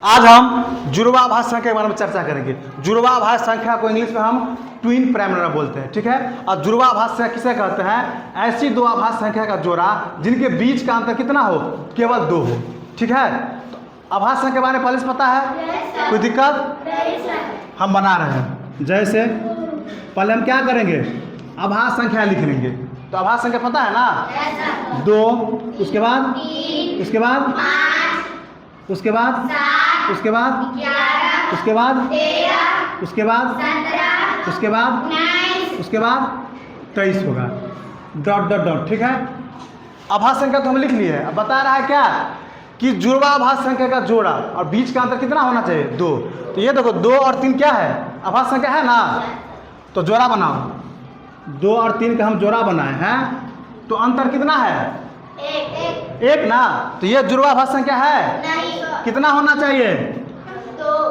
आज हम जुड़वाभाज्य संख्या के बारे में चर्चा करेंगे। जुड़वाभाज्य संख्या को इंग्लिश में हम ट्विन प्राइम नंबर बोलते हैं, ठीक है। और जुड़वाभाज्य संख्या किसे कहते हैं? ऐसी दो अभाज्य संख्या का जोड़ा जिनके बीच का अंतर कितना हो, केवल 2 हो, ठीक है। तो अभाज्य संख्या के बारे में पहले से पता है, कोई दिक्कत? हम बना रहे हैं। जैसे पहले हम क्या करेंगे, अभाज्य संख्या लिख लेंगे। तो अभाज्य संख्या पता है ना, 2, उसके बाद उसके बाद उसके बाद उसके बाद उसके बाद उसके बाद उसके बाद उसके बाद 23 होगा, डॉट डॉट डॉट, ठीक है। अभाज्य संख्या तो हम लिख लिए। अब बता रहा है क्या कि जुड़वाभाज्य संख्या का जोड़ा और बीच का अंतर कितना होना चाहिए, 2। तो ये देखो 2 और 3 क्या है, अभाज्य संख्या है ना। तो जोड़ा बनाओ, 2 और 3 का हम जोड़ा बनाए हैं, तो अंतर कितना है, 1 ना। तो ये जुड़वाभाज्य संख्या है, कितना होना चाहिए,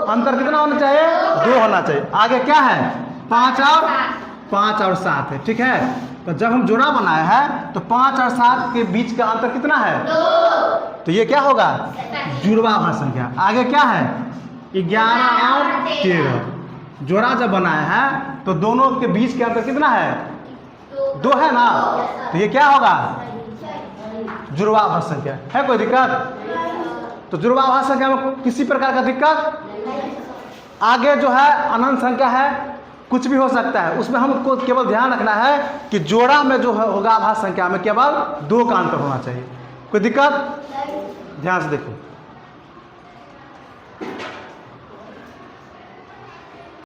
अंतर कितना होना चाहिए, 2 होना चाहिए। आगे क्या है, 5 और 7 है, ठीक है। तो जब हम जोड़ा बनाए हैं तो 5 और 7 के बीच का अंतर कितना है, 2। तो ये क्या होगा, जुड़वाभाज्य संख्या। आगे क्या है, 11 और 13। जोड़ा जब बनाए हैं तो दोनों के बीच का अंतर कितना है, 2 है ना। तो ये क्या होगा, जुड़वाभाज्य संख्या है। कोई दिक्कत? तो जुड़वाभाज्य संख्या में किसी प्रकार का दिक्कत? आगे जो है अनंत संख्या है, कुछ भी हो सकता है, उसमें हमको केवल ध्यान रखना है कि जोड़ा में जो होगा अभाज्य संख्या में केवल 2 का अंतर होना चाहिए। कोई दिक्कत? ध्यान से देखो।